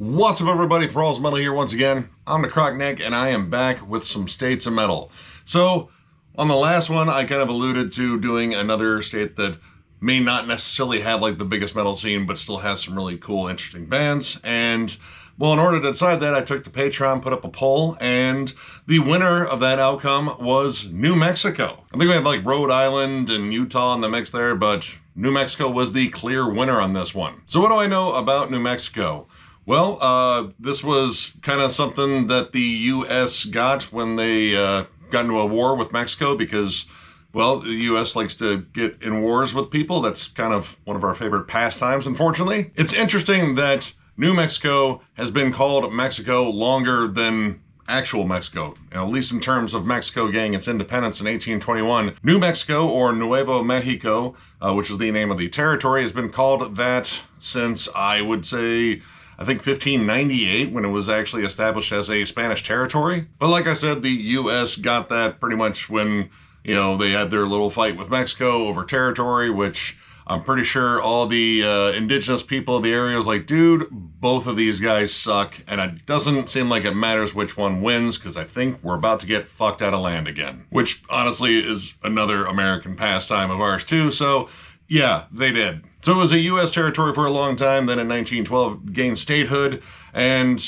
What's up, everybody? Thralls Metal here once again. I'm the Croc-Neck, and I am back with some states of metal. So, on the last one, I kind of alluded to doing another state that may not necessarily have like the biggest metal scene, but still has some really cool, interesting bands. And, well, in order to decide that, I took to Patreon, put up a poll, and the winner of that outcome was New Mexico. I think we had like Rhode Island and Utah in the mix there, but New Mexico was the clear winner on this one. So what do I know about New Mexico? Well, this was kind of something that the U.S. got when they got into a war with Mexico because, well, the U.S. likes to get in wars with people. That's kind of one of our favorite pastimes, unfortunately. It's interesting that New Mexico has been called Mexico longer than actual Mexico, at least in terms of Mexico getting its independence in 1821. New Mexico, or Nuevo Mexico, which is the name of the territory, has been called that since, I would say, I think 1598, when it was actually established as a Spanish territory. But like I said, the U.S. got that pretty much when, you know, they had their little fight with Mexico over territory, which I'm pretty sure all the indigenous people of the area was like, dude, both of these guys suck, and it doesn't seem like it matters which one wins, because I think we're about to get fucked out of land again. Which, honestly, is another American pastime of ours, too, so yeah, they did. So it was a U.S. territory for a long time, then in 1912 gained statehood, and,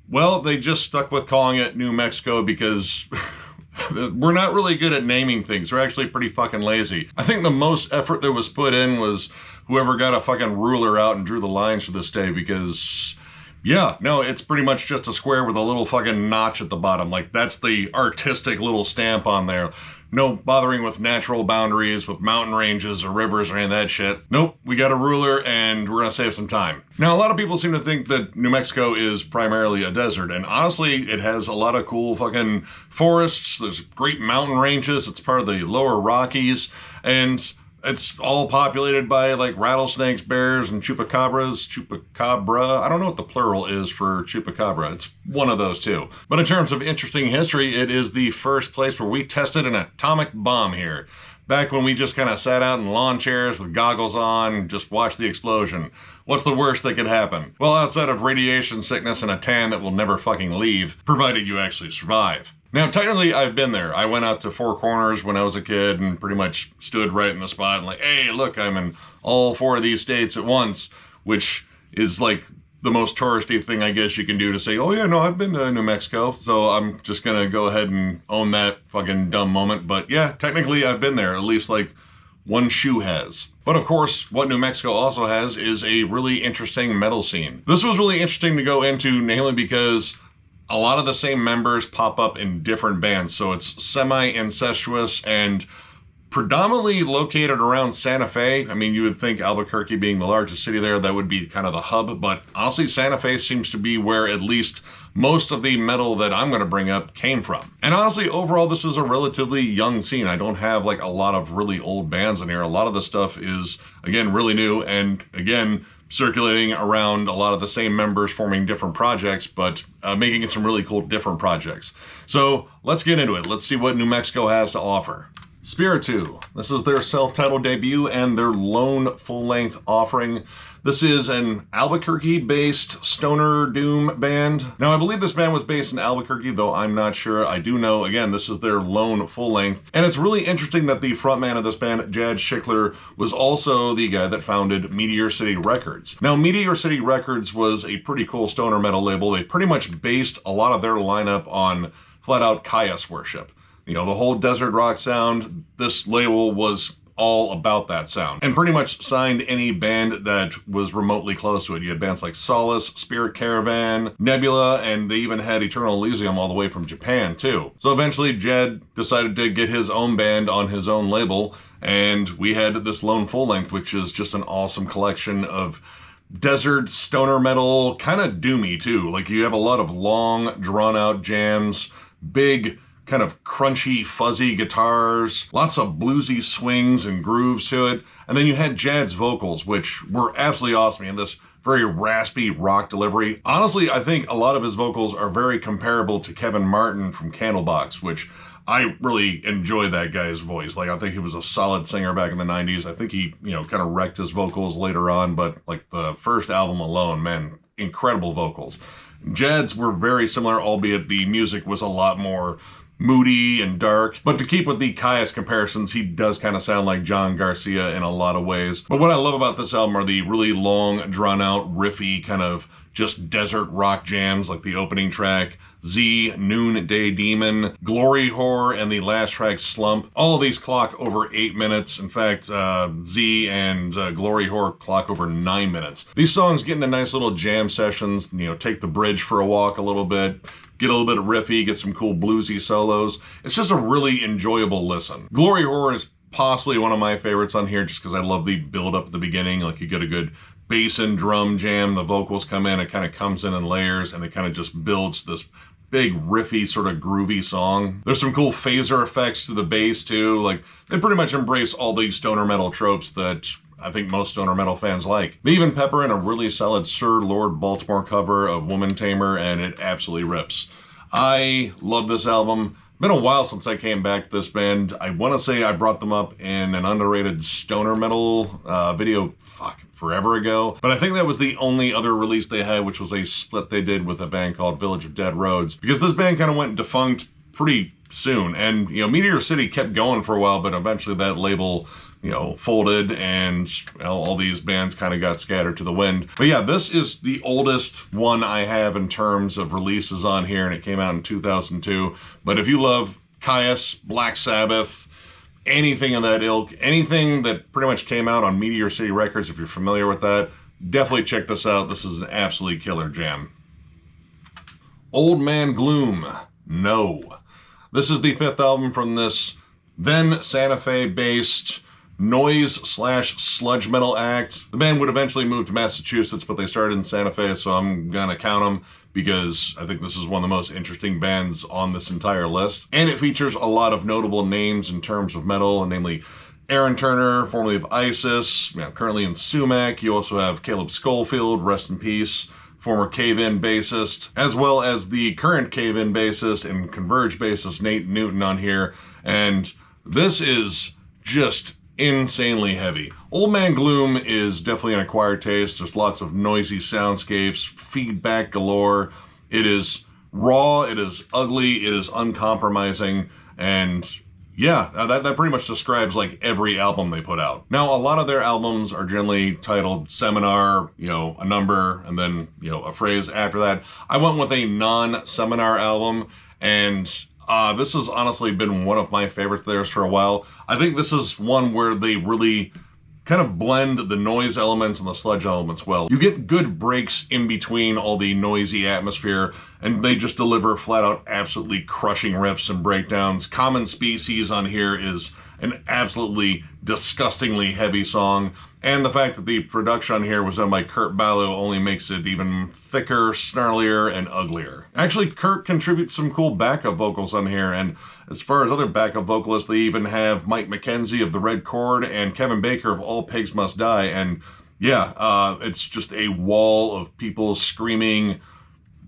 well, they just stuck with calling it New Mexico because we're not really good at naming things. We're actually pretty fucking lazy. I think the most effort that was put in was whoever got a fucking ruler out and drew the lines for this day because, yeah, no, it's pretty much just a square with a little fucking notch at the bottom. Like, that's the artistic little stamp on there. No bothering with natural boundaries, with mountain ranges or rivers or any of that shit. Nope, we got a ruler and we're gonna save some time. Now, a lot of people seem to think that New Mexico is primarily a desert, and honestly, it has a lot of cool fucking forests. There's great mountain ranges. It's part of the lower Rockies, and it's all populated by like rattlesnakes, bears, and chupacabras. Chupacabra. I don't know what the plural is for chupacabra. It's one of those two. But in terms of interesting history, it is the first place where we tested an atomic bomb here. Back when we just kind of sat out in lawn chairs with goggles on and just watched the explosion. What's the worst that could happen? Well, outside of radiation sickness and a tan that will never fucking leave, provided you actually survive. Now, technically, I've been there. I went out to Four Corners when I was a kid and pretty much stood right in the spot and like, hey, look, I'm in all four of these states at once, which is like the most touristy thing I guess you can do to say, oh yeah, no, I've been to New Mexico, so I'm just gonna go ahead and own that fucking dumb moment. But yeah, technically I've been there, at least like one shoe has. But of course, what New Mexico also has is a really interesting metal scene. This was really interesting to go into, namely because a lot of the same members pop up in different bands, so it's semi-incestuous and predominantly located around Santa Fe. I mean, you would think Albuquerque being the largest city there, that would be kind of the hub, but honestly, Santa Fe seems to be where at least most of the metal that I'm going to bring up came from. And honestly, overall, this is a relatively young scene. I don't have like a lot of really old bands in here. A lot of the stuff is, again, really new, and again, circulating around a lot of the same members forming different projects, but making it some really cool different projects. So let's get into it. Let's see what New Mexico has to offer. Spiritu. This is their self-titled debut and their lone full-length offering. This is an Albuquerque-based stoner doom band. Now, I believe this band was based in Albuquerque, though I'm not sure. I do know, again, this is their lone full-length. And it's really interesting that the frontman of this band, Jad Schickler, was also the guy that founded Meteor City Records. Now, Meteor City Records was a pretty cool stoner metal label. They pretty much based a lot of their lineup on flat-out Caius worship. You know, the whole desert rock sound, this label was all about that sound. And pretty much signed any band that was remotely close to it. You had bands like Solace, Spirit Caravan, Nebula, and they even had Eternal Elysium all the way from Japan, too. So eventually, Jed decided to get his own band on his own label, and we had this lone full-length, which is just an awesome collection of desert stoner metal, kind of doomy, too. Like, you have a lot of long, drawn-out jams, big, kind of crunchy, fuzzy guitars, lots of bluesy swings and grooves to it. And then you had Jad's vocals, which were absolutely awesome. And this very raspy rock delivery. Honestly, I think a lot of his vocals are very comparable to Kevin Martin from Candlebox, which I really enjoy that guy's voice. Like, I think he was a solid singer back in the 90s. I think he, kind of wrecked his vocals later on, but like the first album alone, man, incredible vocals. Jed's were very similar, albeit the music was a lot more moody and dark. But to keep with the Caius comparisons, he does kind of sound like John Garcia in a lot of ways. But what I love about this album are the really long, drawn-out, riffy, kind of just desert rock jams, like the opening track, Z, Noonday Demon, Glory Whore, and the last track, Slump. All of these clock over 8 minutes. In fact, Z and Glory Whore clock over 9 minutes. These songs get into nice little jam sessions, you know, take the bridge for a walk a little bit, get a little bit of riffy, get some cool bluesy solos. It's just a really enjoyable listen. Glory Whore is possibly one of my favorites on here just because I love the build up at the beginning. Like, you get a good bass and drum jam, the vocals come in, it kind of comes in layers, and it kind of just builds this big riffy sort of groovy song. There's some cool phaser effects to the bass too. Like, they pretty much embrace all these stoner metal tropes that I think most stoner metal fans like. They even pepper in a really solid Sir Lord Baltimore cover of Woman Tamer, and it absolutely rips. I love this album. Been a while since I came back to this band. I want to say I brought them up in an underrated stoner metal video, forever ago. But I think that was the only other release they had, which was a split they did with a band called Village of Dead Roads. Because this band kind of went defunct pretty soon. And, you know, Meteor City kept going for a while, but eventually that label, you know, folded, and, well, all these bands kind of got scattered to the wind. But yeah, this is the oldest one I have in terms of releases on here, and it came out in 2002. But if you love Caius, Black Sabbath, anything of that ilk, anything that pretty much came out on Meteor City Records, if you're familiar with that, definitely check this out. This is an absolutely killer jam. Old Man Gloom No. This is the 5th album from this then Santa Fe-based noise/sludge metal act. The band would eventually move to Massachusetts, but they started in Santa Fe, so I'm gonna count them because I think this is one of the most interesting bands on this entire list. And it features a lot of notable names in terms of metal, namely Aaron Turner, formerly of ISIS, currently in Sumac. You also have Caleb Schofield, rest in peace, former Cave-In bassist, as well as the current Cave-In bassist and Converge bassist Nate Newton on here. And this is just insanely heavy. Old Man Gloom is definitely an acquired taste. There's lots of noisy soundscapes, feedback galore. It is raw, it is ugly, it is uncompromising, and yeah, that pretty much describes like every album they put out. Now, a lot of their albums are generally titled Seminar, a number, and then, a phrase after that. I went with a non-Seminar album, and this has honestly been one of my favorites of theirs for a while. I think this is one where they really kind of blend the noise elements and the sludge elements well. You get good breaks in between all the noisy atmosphere, and they just deliver flat out absolutely crushing riffs and breakdowns. Common Species on here is an absolutely disgustingly heavy song, and the fact that the production on here was done by Kurt Ballou only makes it even thicker, snarlier, and uglier. Actually, Kurt contributes some cool backup vocals on here, and as far as other backup vocalists, they even have Mike McKenzie of The Red Chord and Kevin Baker of All Pigs Must Die, and yeah, it's just a wall of people screaming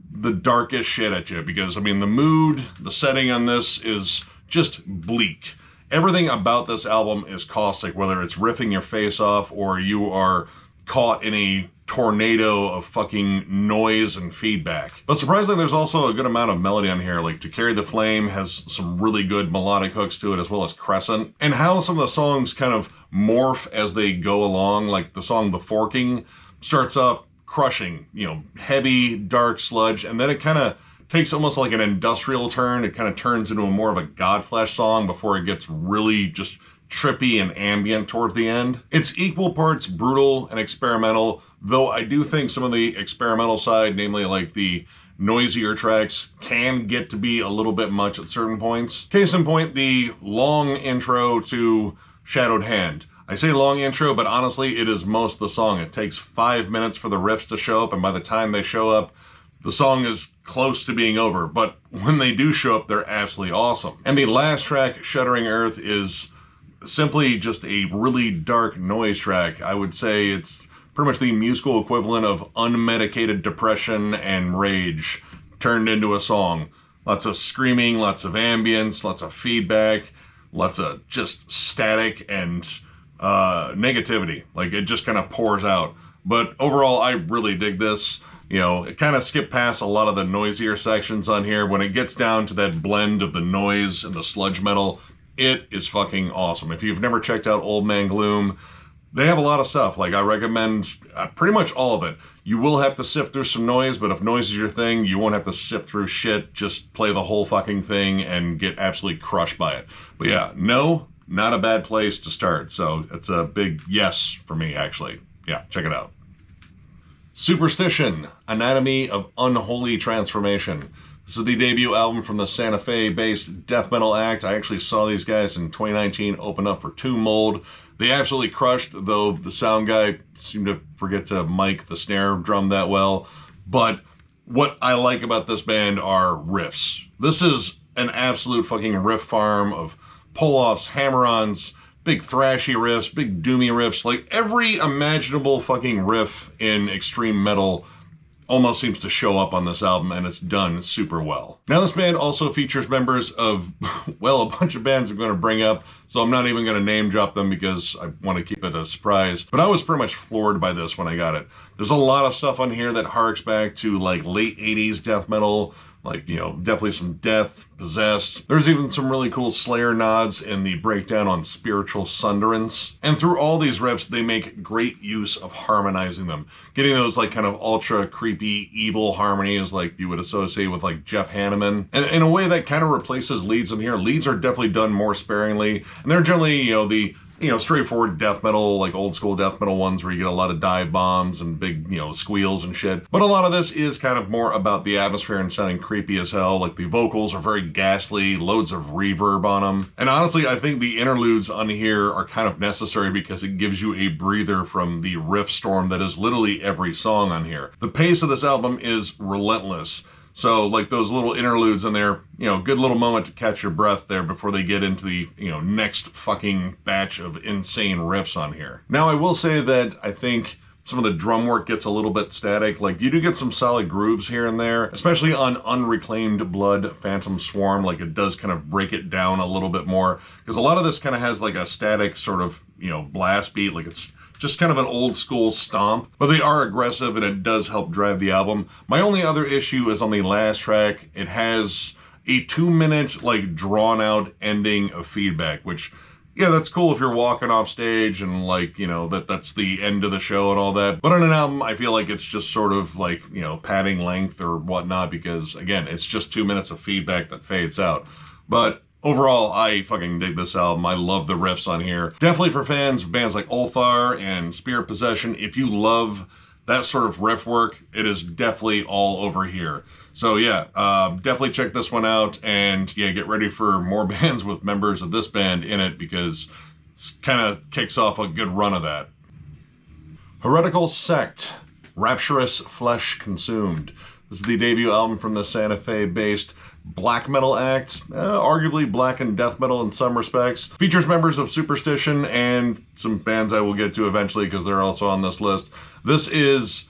the darkest shit at you, because, the mood, the setting on this is just bleak. Everything about this album is caustic, whether it's riffing your face off or you are caught in a tornado of fucking noise and feedback. But surprisingly, there's also a good amount of melody on here. Like To Carry the Flame has some really good melodic hooks to it, as well as Crescent. And how some of the songs kind of morph as they go along, like the song The Forking starts off crushing, heavy, dark sludge, and then it kind of takes almost like an industrial turn. It kind of turns into more of a Godflesh song before it gets really just trippy and ambient towards the end. It's equal parts brutal and experimental, though I do think some of the experimental side, namely like the noisier tracks, can get to be a little bit much at certain points. Case in point, the long intro to Shadowed Hand. I say long intro, but honestly, it is most of the song. It takes 5 minutes for the riffs to show up, and by the time they show up, the song is close to being over, but when they do show up, they're absolutely awesome. And the last track, Shuddering Earth, is simply just a really dark noise track. I would say it's pretty much the musical equivalent of unmedicated depression and rage turned into a song. Lots of screaming, lots of ambience, lots of feedback, lots of just static and negativity. Like, it just kind of pours out. But overall, I really dig this. You know, it kind of skipped past a lot of the noisier sections on here. When it gets down to that blend of the noise and the sludge metal, it is fucking awesome. If you've never checked out old Man Gloom, they have a lot of stuff. Like, I recommend pretty much all of it. You will have to sift through some noise, but if noise is your thing, you won't have to sift through shit. Just play the whole fucking thing and get absolutely crushed by it. But yeah, no, not a bad place to start. So it's a big yes for me, actually. Yeah, check it out. Superstition, Anatomy of Unholy Transformation. This is the debut album from the Santa Fe-based death metal act. I actually saw these guys in 2019 open up for Tomb Mold. They absolutely crushed, though the sound guy seemed to forget to mic the snare drum that well. But what I like about this band are riffs. This is an absolute fucking riff farm of pull-offs, hammer-ons, big thrashy riffs, big doomy riffs. Like, every imaginable fucking riff in extreme metal almost seems to show up on this album, and it's done super well. Now, this band also features members of, well, a bunch of bands I'm going to bring up, so I'm not even going to name drop them because I want to keep it a surprise. But I was pretty much floored by this when I got it. There's a lot of stuff on here that harks back to, like, late 80s death metal, like, you know, definitely some Death, Possessed. There's even some really cool Slayer nods in the breakdown on Spiritual Sunderance. And through all these riffs, they make great use of harmonizing them. Getting those, like, kind of ultra creepy, evil harmonies like you would associate with, like, Jeff Hanneman. And in a way that kind of replaces leads in here. Leads are definitely done more sparingly. And they're generally, you know, the straightforward death metal, like old school death metal ones where you get a lot of dive bombs and big, squeals and shit. But a lot of this is kind of more about the atmosphere and sounding creepy as hell. Like, the vocals are very ghastly, loads of reverb on them. And honestly, I think the interludes on here are kind of necessary because it gives you a breather from the riff storm that is literally every song on here. The pace of this album is relentless. So, like, those little interludes in there, good little moment to catch your breath there before they get into the, next fucking batch of insane riffs on here. Now, I will say that I think some of the drum work gets a little bit static. Like, you do get some solid grooves here and there, especially on Unreclaimed Blood, Phantom Swarm. Like, it does kind of break it down a little bit more, because a lot of this kind of has, like, a static sort of, blast beat. Like, it's just kind of an old school stomp, but they are aggressive and it does help drive the album. My only other issue is on the last track. It has a 2-minute, like, drawn out ending of feedback, which, yeah, that's cool if you're walking off stage and, like, that's the end of the show and all that. But on an album, I feel like it's just sort of like, padding length or whatnot, because again, it's just 2 minutes of feedback that fades out. But overall, I fucking dig this album. I love the riffs on here. Definitely for fans of bands like Ulthar and Spirit Possession, if you love that sort of riff work, it is definitely all over here. So yeah, definitely check this one out, and yeah, get ready for more bands with members of this band in it, because it kind of kicks off a good run of that. Heretical Sect, Rapturous Flesh Consumed. This is the debut album from the Santa Fe-based black metal act, arguably black and death metal in some respects. Features members of Superstition and some bands I will get to eventually because they're also on this list. This is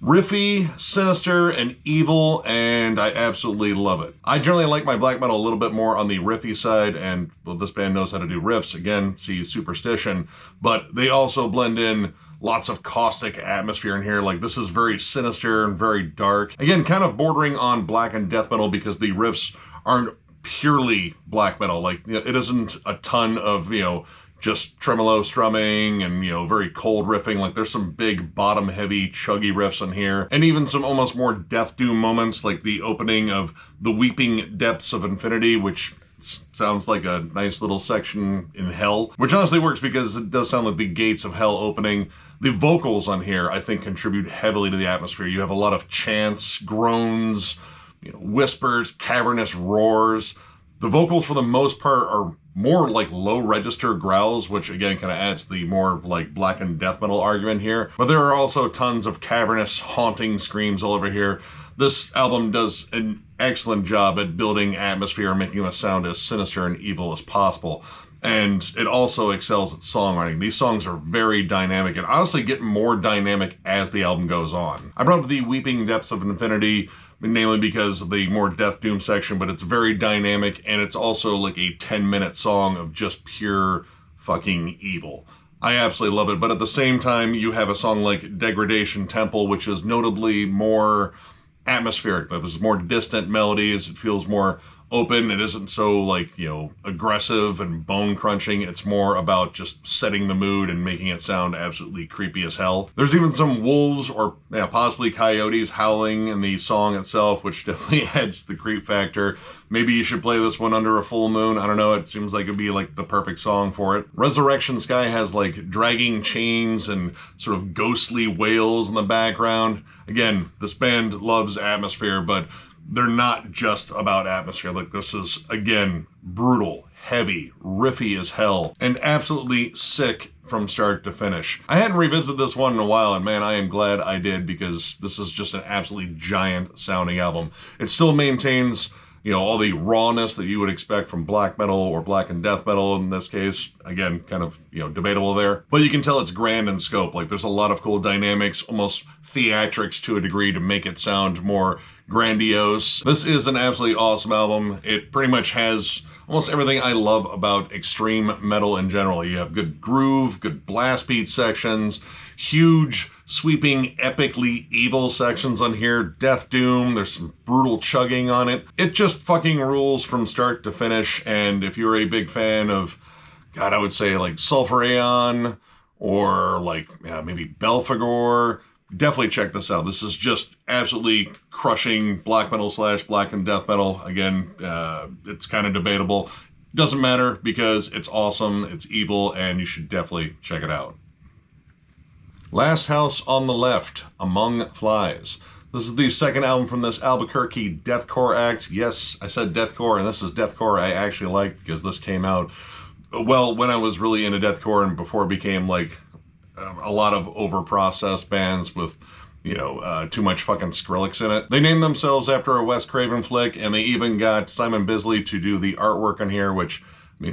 riffy, sinister, and evil, and I absolutely love it. I generally like my black metal a little bit more on the riffy side, and well, this band knows how to do riffs. Again, see Superstition, but they also blend in lots of caustic atmosphere in here. Like, this is very sinister and very dark. Again, kind of bordering on black and death metal because the riffs aren't purely black metal. Like, it isn't a ton of, just tremolo strumming and, very cold riffing. Like, there's some big bottom heavy chuggy riffs on here, and even some almost more death doom moments, like the opening of The Weeping Depths of Infinity, which sounds like a nice little section in hell, which honestly works because it does sound like the gates of hell opening. The vocals on here, I think, contribute heavily to the atmosphere. You have a lot of chants, groans, whispers, cavernous roars. The vocals, for the most part, are more like low register growls, which again kind of adds the more like black and death metal argument here. But there are also tons of cavernous, haunting screams all over here. This album does an excellent job at building atmosphere and making the sound as sinister and evil as possible. And it also excels at songwriting. These songs are very dynamic and honestly get more dynamic as the album goes on. I brought up The Weeping Depths of Infinity, namely because of the more death doom section, but it's very dynamic, and it's also like a 10-minute song of just pure fucking evil. I absolutely love it. But at the same time, you have a song like Degradation Temple, which is notably more atmospheric. There's more distant melodies. It feels more open. It isn't so like, aggressive and bone crunching. It's more about just setting the mood and making it sound absolutely creepy as hell. There's even some wolves or possibly coyotes howling in the song itself, which definitely adds to the creep factor. Maybe you should play this one under a full moon. I don't know. It seems like it'd be like the perfect song for it. Resurrection Sky has like dragging chains and sort of ghostly wails in the background. Again, this band loves atmosphere, but they're not just about atmosphere. Like, this is, again, brutal, heavy, riffy as hell, and absolutely sick from start to finish. I hadn't revisited this one in a while, and man, I am glad I did, because this is just an absolutely giant sounding album. It still maintains, all the rawness that you would expect from black metal or black and death metal in this case. Again, kind of, debatable there. But you can tell it's grand in scope. Like, there's a lot of cool dynamics, almost theatrics to a degree, to make it sound more grandiose. This is an absolutely awesome album. It pretty much has almost everything I love about extreme metal in general. You have good groove, good blast beat sections, huge, sweeping, epically evil sections on here, death doom, there's some brutal chugging on it. It just fucking rules from start to finish, and if you're a big fan of, God, I would say like Sulphur Aeon, or like maybe Belphegor, definitely check this out. This is just absolutely crushing black metal / black and death metal. Again, it's kind of debatable. Doesn't matter, because it's awesome, it's evil, and you should definitely check it out. Last House on the Left, Among Flies. This is the second album from this Albuquerque deathcore act. Yes, I said deathcore, and this is deathcore I actually like, because this came out, well, when I was really into deathcore and before it became like a lot of over-processed bands with, too much fucking Skrillex in it. They named themselves after a Wes Craven flick, and they even got Simon Bisley to do the artwork on here, which,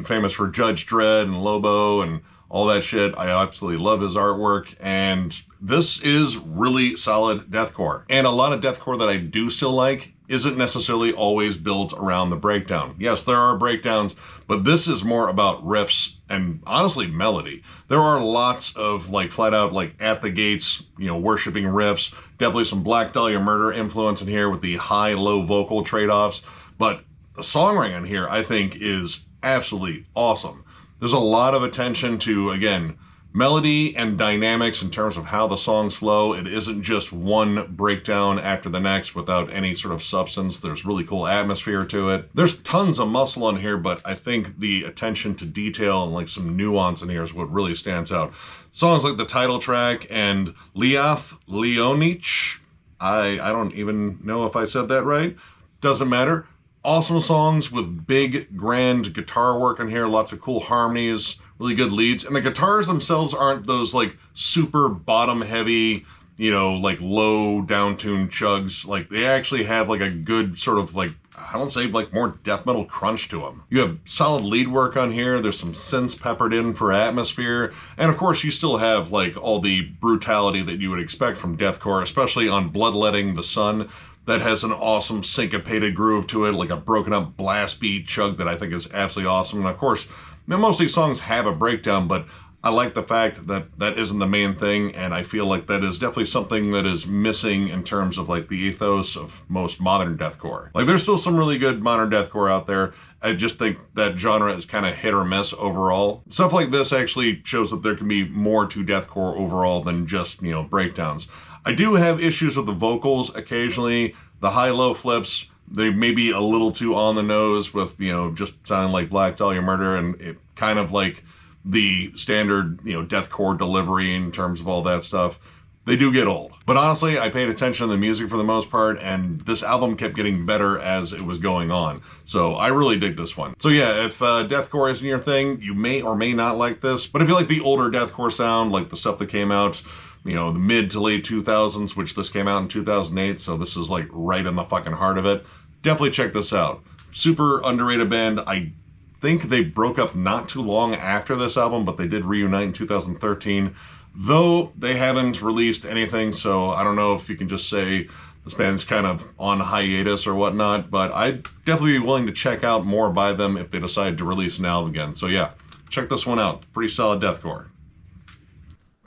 famous for Judge Dredd and Lobo and all that shit. I absolutely love his artwork, and this is really solid deathcore. And a lot of deathcore that I do still like isn't necessarily always built around the breakdown. Yes, there are breakdowns, but this is more about riffs and honestly melody. There are lots of like flat out like at the gates, worshiping riffs. Definitely some Black Dahlia Murder influence in here with the high-low vocal trade-offs. But the songwriting on here, I think, is absolutely awesome. There's a lot of attention to, again, melody and dynamics in terms of how the songs flow. It isn't just one breakdown after the next without any sort of substance. There's really cool atmosphere to it. There's tons of muscle on here, but I think the attention to detail and like some nuance in here is what really stands out. Songs like the title track and Liath Leonich, I don't even know if I said that right. Doesn't matter. Awesome songs with big, grand guitar work in here. Lots of cool harmonies, really good leads. And the guitars themselves aren't those like super bottom heavy, like low down-tuned chugs. Like, they actually have like a good sort of like, I don't say like more death metal crunch to them. You have solid lead work on here. There's some synths peppered in for atmosphere. And of course you still have like all the brutality that you would expect from deathcore, especially on Bloodletting the Sun. That has an awesome syncopated groove to it, like a broken up blast beat chug that I think is absolutely awesome. And of course, most of these songs have a breakdown, but I like the fact that that isn't the main thing, and I feel like that is definitely something that is missing in terms of like the ethos of most modern deathcore. Like, there's still some really good modern deathcore out there. I just think that genre is kind of hit or miss overall. Stuff like this actually shows that there can be more to deathcore overall than just, breakdowns. I do have issues with the vocals occasionally. The high-low flips, they may be a little too on the nose with, just sounding like Black Dahlia Murder, and it kind of like the standard, deathcore delivery in terms of all that stuff. They do get old. But honestly, I paid attention to the music for the most part, and this album kept getting better as it was going on. So I really dig this one. So yeah, if deathcore isn't your thing, you may or may not like this. But if you like the older deathcore sound, like the stuff that came out, the mid to late 2000s, which this came out in 2008, so this is like right in the fucking heart of it, definitely check this out. Super underrated band. I think they broke up not too long after this album, but they did reunite in 2013, though they haven't released anything, so I don't know if you can just say this band's kind of on hiatus or whatnot, but I'd definitely be willing to check out more by them if they decide to release an album again. So yeah, check this one out. Pretty solid deathcore.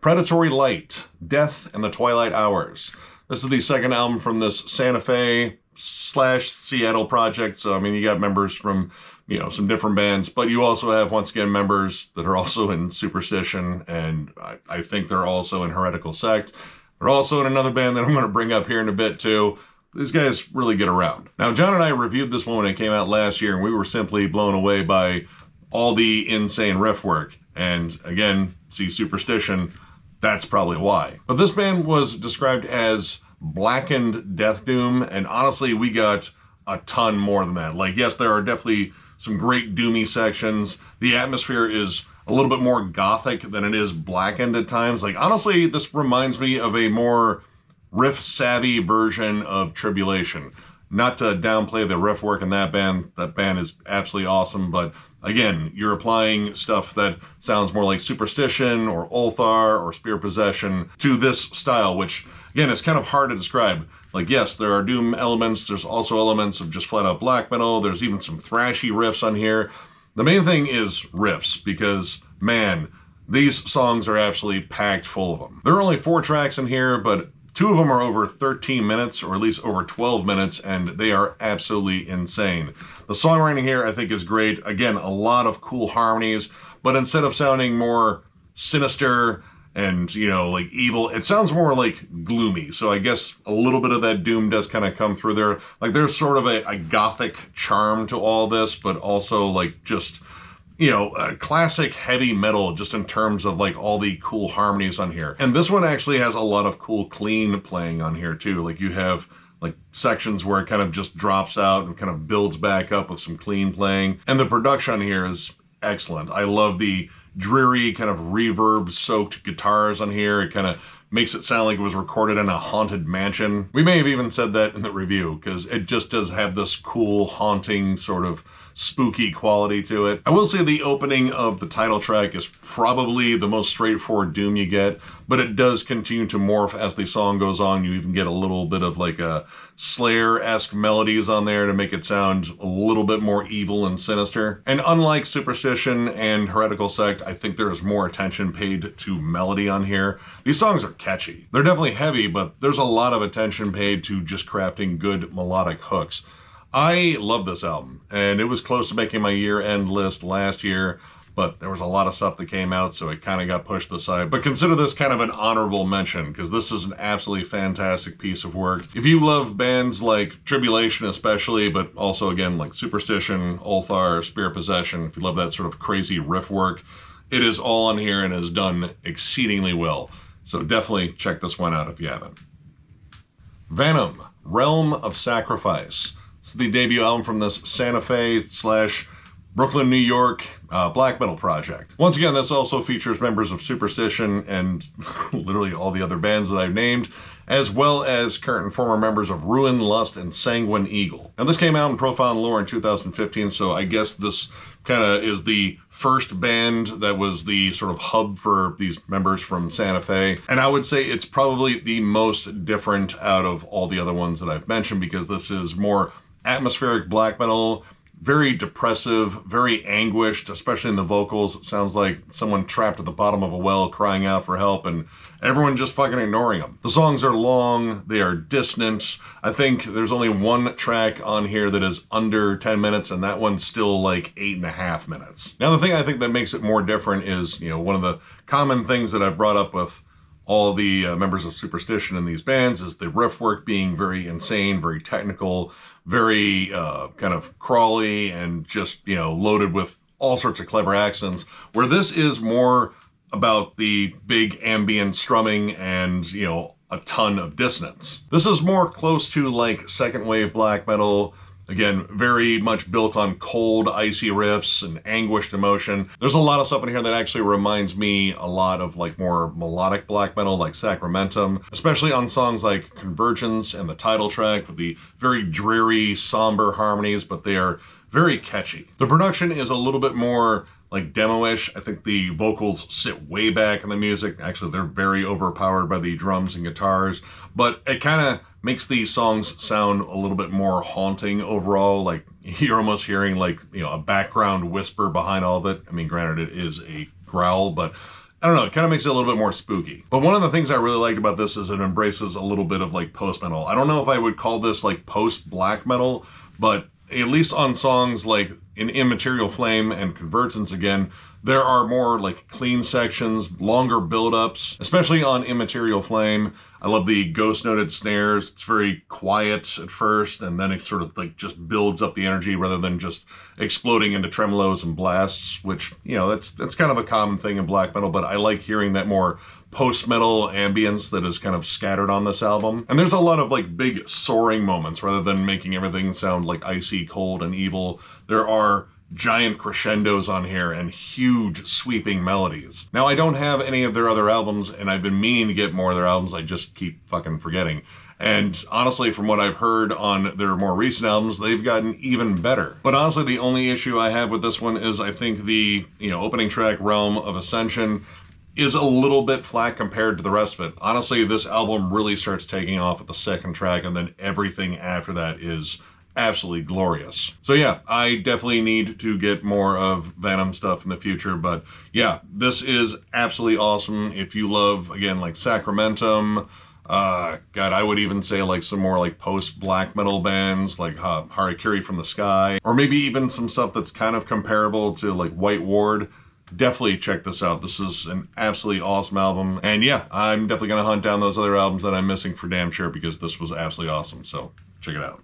Predatory Light, Death and the Twilight Hours. This is the second album from this Santa Fe / Seattle project. So, I mean, you got members from, some different bands, but you also have, once again, members that are also in Superstition, and I think they're also in Heretical Sect. They're also in another band that I'm going to bring up here in a bit, too. These guys really get around. Now, John and I reviewed this one when it came out last year, and we were simply blown away by all the insane riff work. And again, see Superstition, that's probably why. But this band was described as blackened death doom, and honestly, we got a ton more than that. Like, yes, there are definitely some great doomy sections. The atmosphere is a little bit more gothic than it is blackened at times. Like, honestly, this reminds me of a more riff-savvy version of Tribulation. Not to downplay the riff work in that band. That band is absolutely awesome, but again, you're applying stuff that sounds more like Superstition or Ulthar or Spirit Possession to this style, which, again, is kind of hard to describe. Like, yes, there are doom elements. There's also elements of just flat-out black metal. There's even some thrashy riffs on here. The main thing is riffs, because, man, these songs are absolutely packed full of them. There are only 4 tracks in here, but 2 of them are over 13 minutes, or at least over 12 minutes, and they are absolutely insane. The songwriting here, I think, is great. Again, a lot of cool harmonies, but instead of sounding more sinister and, like evil, it sounds more like gloomy. So I guess a little bit of that doom does kind of come through there. Like, there's sort of a gothic charm to all this, but also like just, a classic heavy metal just in terms of like all the cool harmonies on here. And this one actually has a lot of cool clean playing on here too. Like, you have like sections where it kind of just drops out and kind of builds back up with some clean playing. And the production here is excellent. I love the dreary kind of reverb-soaked guitars on here. It kind of makes it sound like it was recorded in a haunted mansion. We may have even said that in the review, because it just does have this cool, haunting, sort of spooky quality to it. I will say the opening of the title track is probably the most straightforward doom you get, but it does continue to morph as the song goes on. You even get a little bit of like a Slayer-esque melodies on there to make it sound a little bit more evil and sinister. And unlike Superstition and Heretical Sect, I think there is more attention paid to melody on here. These songs are catchy. They're definitely heavy, but there's a lot of attention paid to just crafting good melodic hooks. I love this album, and it was close to making my year-end list last year, but there was a lot of stuff that came out, so it kind of got pushed aside. But consider this kind of an honorable mention, because this is an absolutely fantastic piece of work. If you love bands like Tribulation especially, but also, again, like Superstition, Ulthar, Spirit Possession, if you love that sort of crazy riff work, it is all on here and is done exceedingly well. So definitely check this one out if you haven't. Venom, Realm of Sacrifice. It's the debut album from this Santa Fe / Brooklyn, New York black metal project. Once again, this also features members of Superstition and literally all the other bands that I've named, as well as current and former members of Ruin, Lust, and Sanguine Eagle. Now, this came out in Profile and Lore in 2015, so I guess this kind of is the first band that was the sort of hub for these members from Santa Fe. And I would say it's probably the most different out of all the other ones that I've mentioned, because this is more atmospheric black metal, very depressive, very anguished, especially in the vocals. It sounds like someone trapped at the bottom of a well crying out for help and everyone just fucking ignoring them. The songs are long, they are dissonant. I think there's only one track on here that is under 10 minutes, and that one's still like 8.5 minutes. Now, the thing I think that makes it more different is, one of the common things that I've brought up with all the members of Superstition in these bands is the riff work being very insane, very technical, very kind of crawly, and just, loaded with all sorts of clever accents, where this is more about the big ambient strumming and, a ton of dissonance. This is more close to like second wave black metal. Again, very much built on cold, icy riffs and anguished emotion. There's a lot of stuff in here that actually reminds me a lot of like more melodic black metal like Sacramentum, especially on songs like Convergence and the title track with the very dreary, somber harmonies, but they are very catchy. The production is a little bit more like demo-ish. I think the vocals sit way back in the music. Actually, they're very overpowered by the drums and guitars, but it kind of makes these songs sound a little bit more haunting overall. Like, you're almost hearing like, a background whisper behind all of it. I mean, granted, it is a growl, but I don't know, it kind of makes it a little bit more spooky. But one of the things I really liked about this is it embraces a little bit of like post-metal. I don't know if I would call this like post-black metal, but at least on songs like in Immaterial Flame and Convergence again, there are more like clean sections, longer build-ups, especially on Immaterial Flame. I love the ghost-noted snares. It's very quiet at first, and then it sort of like just builds up the energy rather than just exploding into tremolos and blasts, which, you know, that's kind of a common thing in black metal, but I like hearing that more post-metal ambience that is kind of scattered on this album. And there's a lot of like big soaring moments rather than making everything sound like icy, cold, and evil. There are giant crescendos on here and huge sweeping melodies. Now, I don't have any of their other albums, and I've been meaning to get more of their albums. I just keep fucking forgetting. And honestly, from what I've heard on their more recent albums, they've gotten even better. But honestly, the only issue I have with this one is I think the, you know, opening track, Realm of Ascension, is a little bit flat compared to the rest of it. Honestly, this album really starts taking off at the second track, and then everything after that is absolutely glorious. So yeah, I definitely need to get more of Venom stuff in the future, but yeah, this is absolutely awesome. If you love, again, like Sacramentum, God, I would even say like some more like post-black metal bands like Harakiri from the Sky, or maybe even some stuff that's kind of comparable to like White Ward. Definitely check this out. This is an absolutely awesome album. And yeah, I'm definitely going to hunt down those other albums that I'm missing for damn sure, because this was absolutely awesome. So check it out.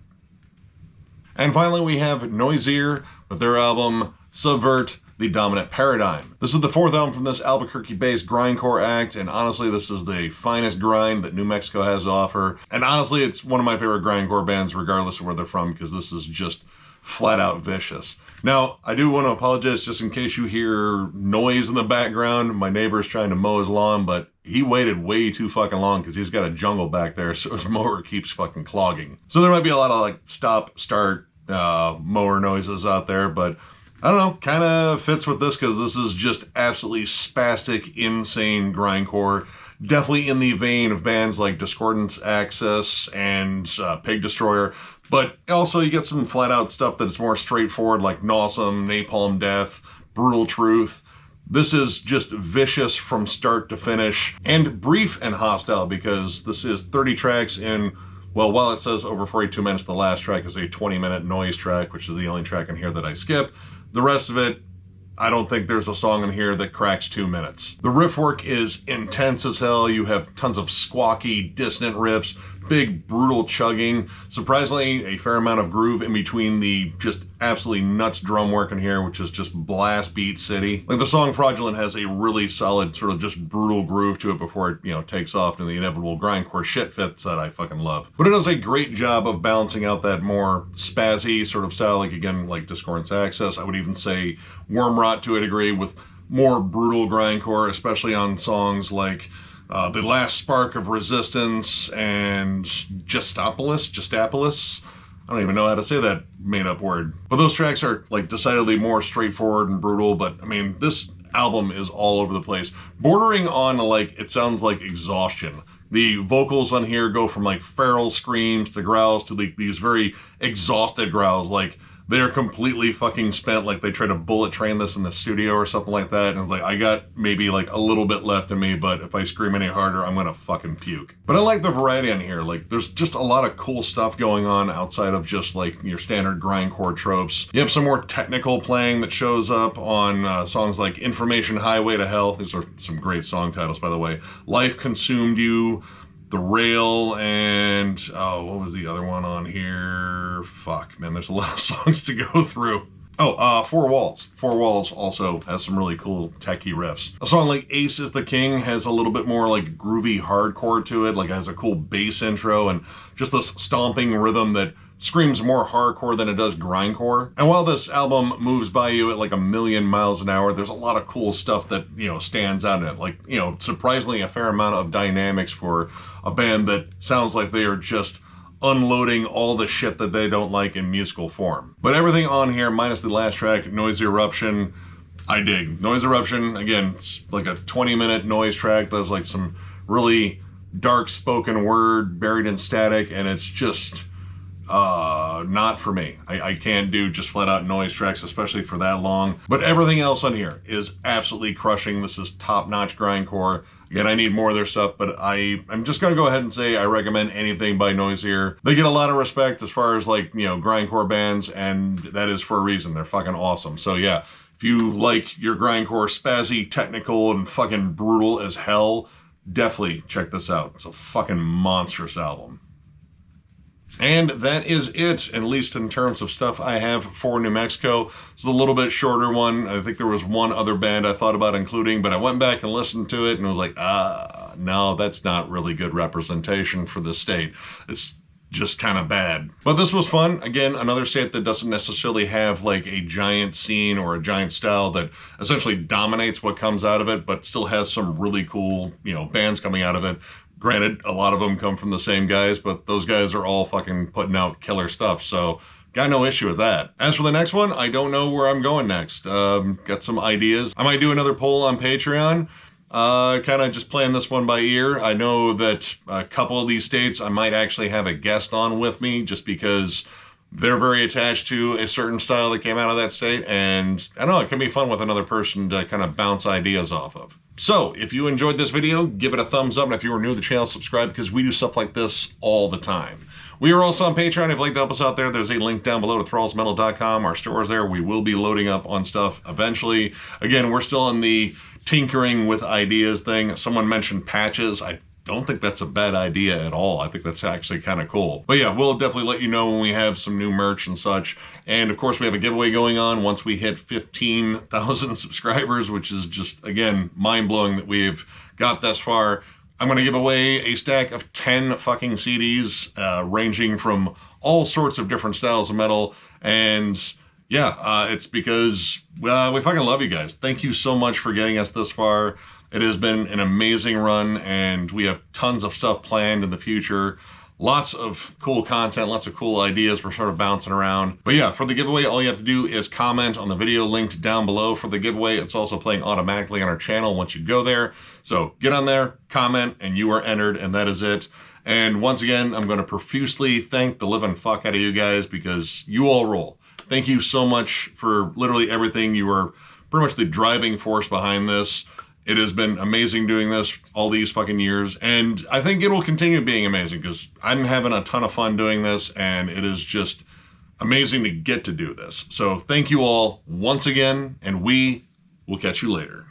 And finally, we have Noisier with their album Subvert, The Dominant Paradigm. This is the fourth album from this Albuquerque-based grindcore act, and honestly, this is the finest grind that New Mexico has to offer. And honestly, it's one of my favorite grindcore bands, regardless of where they're from, because this is just flat out vicious. Now, I do want to apologize just in case you hear noise in the background. My neighbor's trying to mow his lawn, but he waited way too fucking long because he's got a jungle back there, so his mower keeps fucking clogging. So there might be a lot of like stop, start, mower noises out there, but I don't know, kind of fits with this because this is just absolutely spastic, insane grindcore. Definitely in the vein of bands like Discordance Access and Pig Destroyer, but also you get some flat out stuff that's more straightforward like Nawsome, Napalm Death, Brutal Truth. This is just vicious from start to finish, and brief and hostile because this is 30 tracks in, well, while it says over 42 minutes, the last track is a 20-minute noise track, which is the only track in here that I skip. The rest of it, I don't think there's a song in here that cracks 2 minutes. The riff work is intense as hell. You have tons of squawky, dissonant riffs, big, brutal chugging. Surprisingly, a fair amount of groove in between the just absolutely nuts drum work in here, which is just blast beat city. Like the song Fraudulent has a really solid sort of just brutal groove to it before it, you know, takes off into the inevitable grindcore shit fits that I fucking love. But it does a great job of balancing out that more spazzy sort of style, like again, like Discordance Access. I would even say Wormrot to a degree, with more brutal grindcore, especially on songs like The Last Spark of Resistance and Gestapolis. I don't even know how to say that made-up word. But those tracks are like decidedly more straightforward and brutal, but I mean, this album is all over the place. Bordering on like, it sounds like exhaustion. The vocals on here go from like feral screams to growls to like these very exhausted growls, like they are completely fucking spent, like they tried to bullet train this in the studio or something like that, and it's like, I got maybe like a little bit left in me, but if I scream any harder, I'm gonna fucking puke. But I like the variety on here. Like, there's just a lot of cool stuff going on outside of just like your standard grindcore tropes. You have some more technical playing that shows up on songs like Information Highway to Hell. These are some great song titles, by the way. Life Consumed You, The Rail, and what was the other one on here? Fuck, man, there's a lot of songs to go through. Four Walls. Four Walls also has some really cool techie riffs. A song like Ace is the King has a little bit more like groovy hardcore to it, like it has a cool bass intro and just this stomping rhythm that screams more hardcore than it does grindcore. And while this album moves by you at like a million miles an hour, there's a lot of cool stuff that, you know, stands out in it. Like, you know, surprisingly a fair amount of dynamics for a band that sounds like they are just unloading all the shit that they don't like in musical form. But everything on here, minus the last track, Noise Eruption, I dig. Noise Eruption, again, it's like a 20-minute noise track. There's like some really dark spoken word buried in static, and it's just not for me. I can't do just flat out noise tracks, especially for that long. But everything else on here is absolutely crushing. This is top-notch grindcore. Again, I need more of their stuff, but I'm just gonna go ahead and say I recommend anything by Noisier. They get a lot of respect as far as, like, you know, grindcore bands, and that is for a reason. They're fucking awesome. So yeah, if you like your grindcore spazzy, technical, and fucking brutal as hell, definitely check this out. It's a fucking monstrous album. And that is it, at least in terms of stuff I have for New Mexico. It's a little bit shorter one. I think there was one other band I thought about including, but I went back and listened to it and was like, no, that's not really good representation for this state. It's just kind of bad. But this was fun. Again, another state that doesn't necessarily have like a giant scene or a giant style that essentially dominates what comes out of it, but still has some really cool, you know, bands coming out of it. Granted, a lot of them come from the same guys, but those guys are all fucking putting out killer stuff, so got no issue with that. As for the next one, I don't know where I'm going next. Got some ideas. I might do another poll on Patreon. Kind of just playing this one by ear. I know that a couple of these states I might actually have a guest on with me just because they're very attached to a certain style that came out of that state, and I don't know, it can be fun with another person to kind of bounce ideas off of. So, if you enjoyed this video, give it a thumbs up, and if you are new to the channel, subscribe, because we do stuff like this all the time. We are also on Patreon. If you'd like to help us out there, there's a link down below to thrallsmetal.com. Our store is there. We will be loading up on stuff eventually. Again, we're still in the tinkering with ideas thing. Someone mentioned patches. I don't think that's a bad idea at all. I think that's actually kind of cool. But yeah, we'll definitely let you know when we have some new merch and such. And of course, we have a giveaway going on once we hit 15,000 subscribers, which is just, again, mind-blowing that we've got this far. I'm going to give away a stack of 10 fucking CDs, ranging from all sorts of different styles of metal. And yeah, it's because we fucking love you guys. Thank you so much for getting us this far. It has been an amazing run, and we have tons of stuff planned in the future. Lots of cool content, lots of cool ideas. We're sort of bouncing around. But yeah, for the giveaway, all you have to do is comment on the video linked down below for the giveaway. It's also playing automatically on our channel once you go there. So get on there, comment, and you are entered, and that is it. And once again, I'm going to profusely thank the living fuck out of you guys because you all rule. Thank you so much for literally everything. You are pretty much the driving force behind this. It has been amazing doing this all these fucking years, and I think it will continue being amazing because I'm having a ton of fun doing this, and it is just amazing to get to do this. So thank you all once again, and we will catch you later.